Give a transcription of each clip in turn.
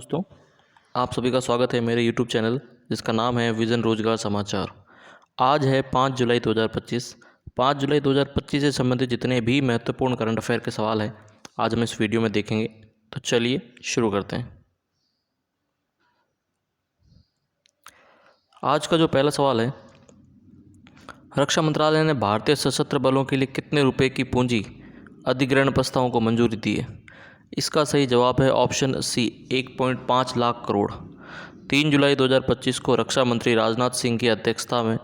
दोस्तों, आप सभी का स्वागत है मेरे YouTube चैनल जिसका नाम है विज़न रोजगार समाचार। आज है 5 जुलाई 2025। 5 जुलाई 2025 से संबंधित जितने भी महत्वपूर्ण करंट अफेयर के सवाल हैं आज हम इस वीडियो में देखेंगे। तो चलिए शुरू करते हैं। आज का जो पहला सवाल है, रक्षा मंत्रालय ने भारतीय सशस्त्र बलों के लिए कितने रुपए की पूंजी अधिग्रहण प्रस्तावों को मंजूरी दी है? इसका सही जवाब है ऑप्शन सी 1.5 लाख करोड़। 3 जुलाई 2025 को रक्षा मंत्री राजनाथ सिंह की अध्यक्षता में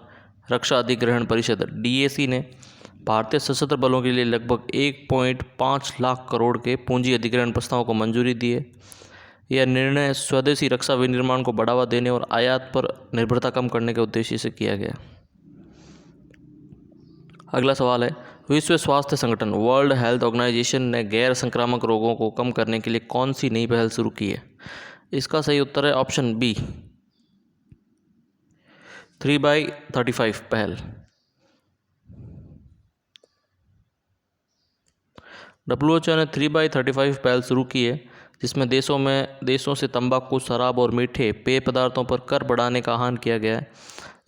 रक्षा अधिग्रहण परिषद DAC ने भारतीय सशस्त्र बलों के लिए लगभग 1.5 लाख करोड़ के पूंजी अधिग्रहण प्रस्तावों को मंजूरी दी है। यह निर्णय स्वदेशी रक्षा विनिर्माण को बढ़ावा देने और आयात पर निर्भरता कम करने के उद्देश्य से किया गया। अगला सवाल है, विश्व स्वास्थ्य संगठन वर्ल्ड हेल्थ ऑर्गेनाइजेशन ने गैर संक्रामक रोगों को कम करने के लिए कौन सी नई पहल शुरू की है? इसका सही उत्तर है ऑप्शन बी 3x35 पहल। WHO ने 3x35 पहल शुरू की है जिसमें देशों से तंबाकू, शराब और मीठे पेय पदार्थों पर कर बढ़ाने का आह्वान किया गया है।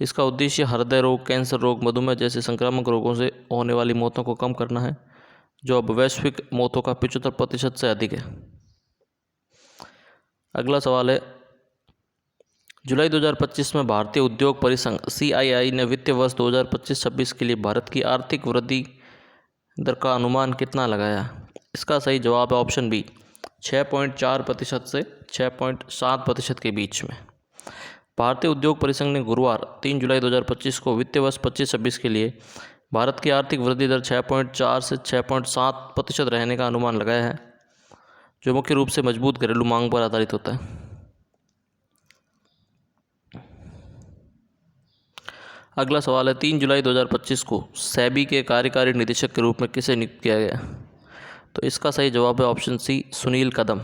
इसका उद्देश्य हृदय रोग, कैंसर रोग, मधुमेह जैसे संक्रामक रोगों से होने वाली मौतों को कम करना है, जो अब वैश्विक मौतों का 75% से अधिक है। अगला सवाल है, जुलाई 2025 में भारतीय उद्योग परिसंघ CII ने वित्तीय वर्ष 2025-26 के लिए भारत की आर्थिक वृद्धि दर का अनुमान कितना लगाया? इसका सही जवाब है ऑप्शन बी 6.4% से 6.7% के बीच में। भारतीय उद्योग परिसंघ ने गुरुवार 3 जुलाई 2025 को वित्तीय वर्ष 25-26 के लिए भारत की आर्थिक वृद्धि दर 6.4 से 6.7% रहने का अनुमान लगाया है, जो मुख्य रूप से मजबूत घरेलू मांग पर आधारित होता है। अगला सवाल है, 3 जुलाई 2025 को सेबी के कार्यकारी निदेशक के रूप में किसे नियुक्त किया गया? तो इसका सही जवाब है ऑप्शन सी सुनील कदम।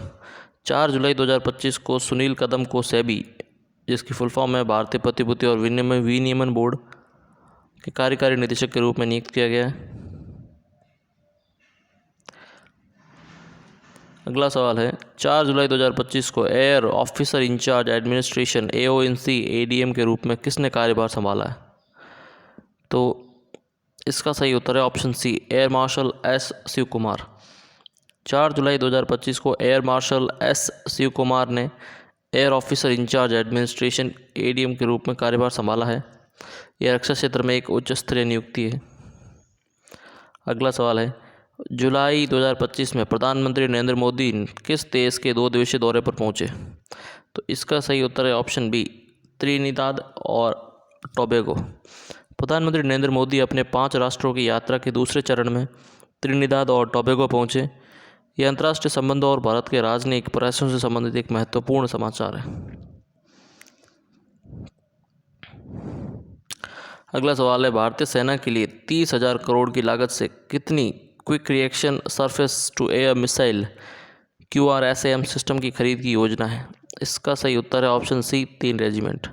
4 जुलाई 2025 को सुनील कदम को सेबी, जिसकी फुल फॉर्म है भारतीय प्रतिभूति और विनियमन बोर्ड, के कार्यकारी निदेशक के रूप में नियुक्त किया गया है। अगला सवाल है, 4 जुलाई 2025 को air officer in charge administration AOINC ADM के रूप में किसने कार्यभार संभाला है? तो इसका सही उत्तर है option C air marshal S Shiv Kumar. 4 जुलाई 2025 को air marshal S Shiv Kumar ने air officer in charge administration ADM के रूप में कार्यभार संभाला है। यह रक्षा क्षेत्र में एक उच्च स्तरीय नियुक्ति है। अगला सवाल है, जुलाई 2025 में प्रधानमंत्री नरेंद्र मोदी किस देश के 2 दिवसीय दौरे पर पहुंचे? तो इसका सही उत्तर है ऑप्शन बी त्रिनिदाद और टोबैगो। प्रधानमंत्री नरेंद्र मोदी अपने 5 राष्ट्रों की यात्रा के दूसरे चरण में त्रिनिदाद और टोबैगो पहुंचे। यह अंतर्राष्ट्रीय संबंधों और भारत के राजनयिक प्रयासों से संबंधित एक महत्वपूर्ण समाचार है। अगला सवाल है, भारतीय सेना के लिए 30,000 करोड़ की लागत से कितनी quick reaction surface to air missile QRSAM system की खरीद की योजना है? इसका सही उत्तर है ऑप्शन सी 3 रेजिमेंट।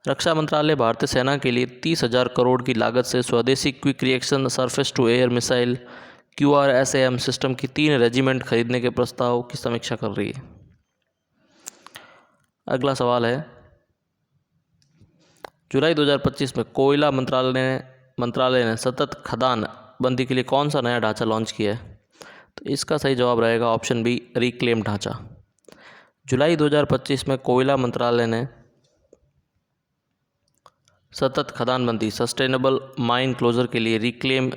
रक्षा मंत्रालय भारतीय सेना के लिए 30,000 करोड़ की लागत से स्वदेशी quick reaction surface to air missile QRSAM system की 3 रेजिमेंट खरीदने के प्रस्ताव की समीक्षा कर रही है। अगला सवाल है, जुलाई 2025 में कोयला मंत्रालय ने सतत खदान बंदी के लिए कौन सा नया ढांचा लॉन्च किया है? तो इसका सही जवाब रहेगा ऑप्शन बी रिक्लेम ढांचा। जुलाई 2025 में कोयला मंत्रालय ने सतत खदानबंदी सस्टेनेबल माइन क्लोजर के लिए रिक्लेम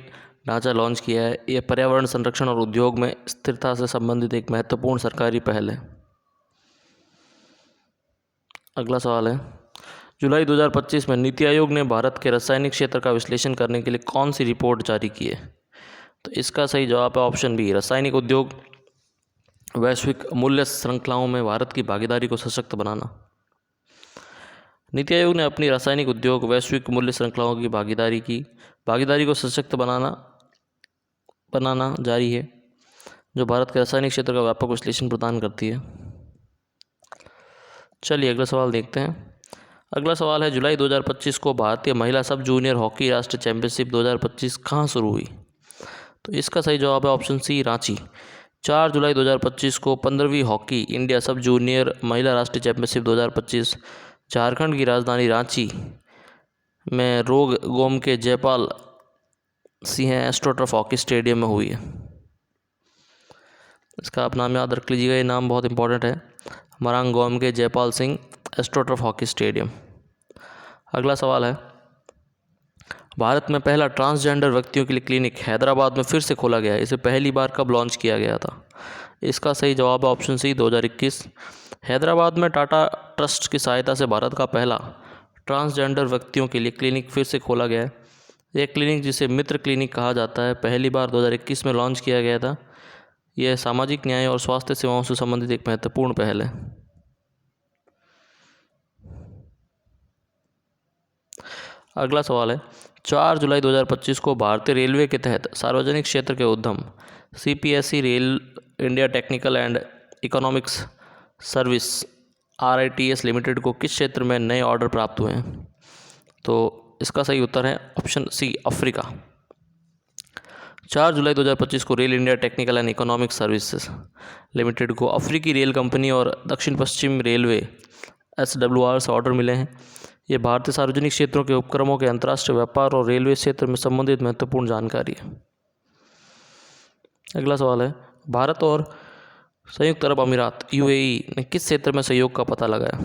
ढांचा लॉन्च किया है। यह पर्यावरण संरक्षण और उद्योग में स्थिरता से संबंधित एक महत्वपूर्ण सरकारी पहल है। अगला सवाल है, जुलाई 2025 में नीति आयोग ने भारत के रासायनिक क्षेत्र का विश्लेषण करने के लिए कौन सी रिपोर्ट जारी की है? तो इसका सही जवाब है ऑप्शन बी रासायनिक उद्योग वैश्विक मूल्य श्रृंखलाओं में भारत की भागीदारी को सशक्त बनाना। नीति आयोग ने अपनी रासायनिक उद्योग वैश्विक मूल्य श्रृंखलाओं की भागीदारी को सशक्त बनाना जारी है, जो भारत के रासायनिक क्षेत्र का व्यापक विश्लेषण प्रदान करती है। चलिए अगला सवाल देखते हैं। अगला सवाल है, जुलाई 2025 को भारतीय महिला सब जूनियर हॉकी राष्ट्रीय चैंपियनशिप 2025 कहाँ शुरू हुई? तो इसका सही जवाब है ऑप्शन सी रांची। 4 जुलाई 2025 को 15वीं हॉकी इंडिया सब जूनियर महिला राष्ट्रीय चैंपियनशिप 2025 झारखंड की राजधानी रांची में रोग गोम के Jaipal Singh astroturf hockey stadium में हुई है। इसका आप नाम याद रख लीजिएगा, ये नाम बहुत इंपॉर्टेंट है, मरांग गोम के Jaipal Singh astroturf hockey stadium. अगला सवाल है, भारत में पहला ट्रांसजेंडर व्यक्तियों के लिए क्लिनिक हैदराबाद में फिर से खोला गया है, इसे पहली बार कब लॉन्च किया गया था? इसका सही जवाब है ऑप्शन सी 2021। हैदराबाद में टाटा ट्रस्ट की सहायता से भारत का पहला ट्रांसजेंडर व्यक्तियों के लिए क्लिनिक फिर से खोला गया है। यह क्लिनिक, जिसे मित्र क्लिनिक कहा जाता है, पहली बार 2021 में लॉन्च किया गया था। यह सामाजिक न्याय और स्वास्थ्य सेवाओं से संबंधित एक महत्वपूर्ण पहल है। अगला सवाल है, 4 जुलाई 2025 को भारतीय रेलवे के तहत सार्वजनिक क्षेत्र के उद्यम CPSE rail India technical and economics service RITS limited को किस क्षेत्र में नए ऑर्डर प्राप्त हुए हैं? तो इसका सही उत्तर है ऑप्शन सी, अफ्रीका। 4 जुलाई 2025 को rail India technical and economic services limited को अफ्रीकी रेल कंपनी और दक्षिण पश्चिम रेलवे SWR से ऑर्डर मिले हैं। ये भारतीय सार्वजनिक क्षेत्रों के उपक्रमों के अंतर्राष्ट्रीय व्यापार और रेलवे क्षेत्र में संबंधित महत्वपूर्ण जानकारी है। अगला सवाल है, भारत और संयुक्त अरब अमीरात UAE ने किस क्षेत्र में सहयोग का पता लगाया?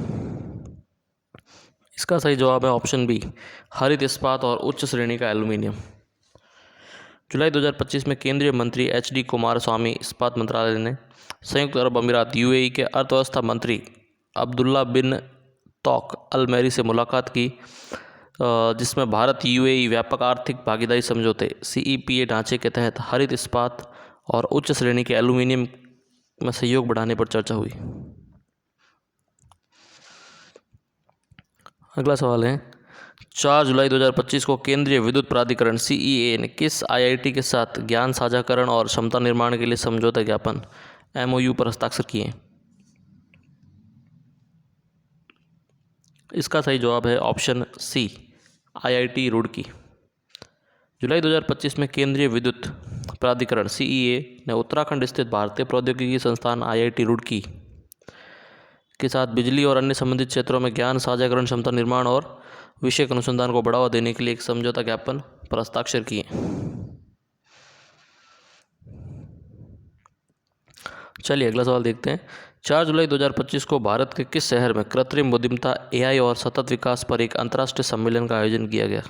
इसका सही जवाब है ऑप्शन बी, हरित इस्पात और उच्च श्रेणी का एल्यूमीनियम। जुलाई 2025 में केंद्रीय मंत्री HD कुमारस्वामी इस्पात मंत्रालय ने संयुक्त अरब अमीरात UAE के अर्थव्यवस्था मंत्री अब्दुल्ला बिन तौक अल मैरी से मुलाकात की, जिसमें भारत UAE व्यापक आर्थिक भागीदारी समझौते CEPA ढांचे के तहत हरित इस्पात और उच्च श्रेणी के एल्यूमीनियम में सहयोग बढ़ाने पर चर्चा हुई। अगला सवाल है, 4 जुलाई 2025 को केंद्रीय विद्युत प्राधिकरण CEA ने किस IIT के साथ ज्ञान साझाकरण और क्षमता निर्माण के लिए समझौता ज्ञापन MOU पर हस्ताक्षर किए? इसका सही जवाब है ऑप्शन सी, IIT रुड़की। जुलाई 2025 में केंद्रीय विद्युत प्राधिकरण CEA ने उत्तराखंड स्थित भारतीय प्रौद्योगिकी संस्थान IIT रुड़की के साथ बिजली और अन्य संबंधित क्षेत्रों में ज्ञान साझाकरण, क्षमता निर्माण और विषयक अनुसंधान को बढ़ावा देने के लिए एक समझौता ज्ञापन पर हस्ताक्षर किए। चलिए अगला सवाल देखते हैं। 4 जुलाई 2025 को भारत के किस शहर में कृत्रिम बुद्धिमत्ता, AI और सतत विकास पर एक अंतर्राष्ट्रीय सम्मेलन का आयोजन किया गया?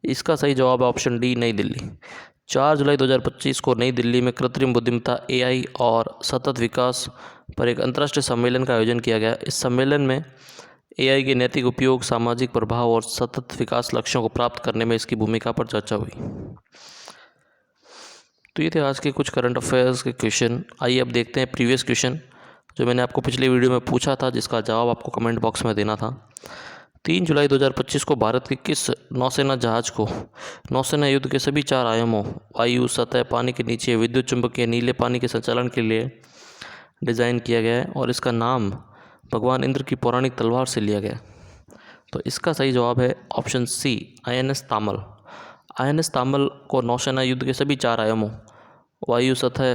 इसका सही जवाब है ऑप्शन डी, नई दिल्ली। 4 जुलाई 2025 को नई दिल्ली में कृत्रिम बुद्धिमत्ता, AI और सतत विकास पर एक अंतर्राष्ट्रीय सम्मेलन का आयोजन किया गया। इस सम्मेलन में AI के नैतिक उपयोग, सामाजिक प्रभाव और सतत विकास लक्ष्यों को प्राप्त करने में इसकी भूमिका पर चर्चा हुई। तो ये थे आज के कुछ करंट अफेयर्स के क्वेश्चन। आइए अब देखते हैं प्रीवियस क्वेश्चन जो मैंने आपको पिछले वीडियो में पूछा था, जिसका जवाब आपको कमेंट बॉक्स में देना था। 3 जुलाई 2025 को भारत के किस नौसेना जहाज को नौसेना युद्ध के सभी 4 आयामों वायु, सतह, पानी के नीचे, विद्युत चुंबकीय, नीले पानी के संचालन के लिए डिज़ाइन किया गया है और इसका नाम भगवान इंद्र की पौराणिक तलवार से लिया गया? तो इसका सही जवाब है ऑप्शन सी, INS तामल। INS तामल को नौसेना युद्ध के सभी 4 आयामों वायु, सतह,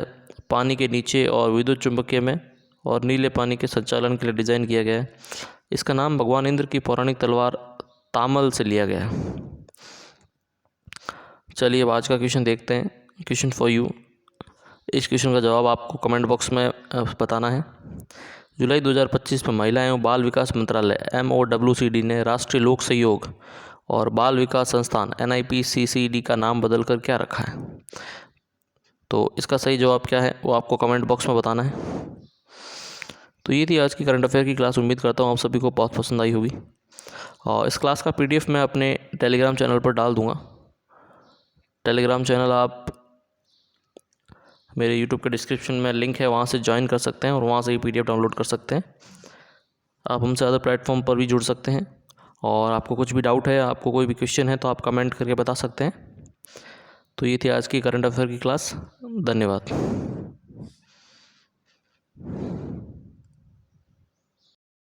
पानी के नीचे और विद्युत चुंबकीय में और नीले पानी के संचालन के लिए डिज़ाइन किया गया है। इसका नाम भगवान इंद्र की पौराणिक तलवार तामल से लिया गया है। चलिए अब आज का क्वेश्चन देखते हैं। Question for you. इस क्वेश्चन का जवाब आपको कमेंट बॉक्स में बताना है। जुलाई 2025 में महिला एवं बाल विकास मंत्रालय MOWCD ने राष्ट्रीय लोक सहयोग और बाल विकास संस्थान NIPCCD का नाम बदलकर क्या रखा है? तो इसका सही जवाब क्या है वो आपको कमेंट बॉक्स में बताना है। तो ये थी आज की करंट अफेयर की क्लास। उम्मीद करता हूँ आप सभी को बहुत पसंद आई होगी और इस क्लास का PDF मैं अपने टेलीग्राम चैनल पर डाल दूँगा। टेलीग्राम चैनल आप मेरे YouTube के डिस्क्रिप्शन में लिंक है, वहाँ से ज्वाइन कर सकते हैं और वहाँ से ही PDF डाउनलोड कर सकते हैं। आप हमसे अदर प्लेटफॉर्म पर भी जुड़ सकते हैं और आपको कुछ भी डाउट है, आपको कोई भी क्वेश्चन है तो आप कमेंट करके बता सकते हैं। तो ये थी आज की करंट अफेयर की क्लास। धन्यवाद।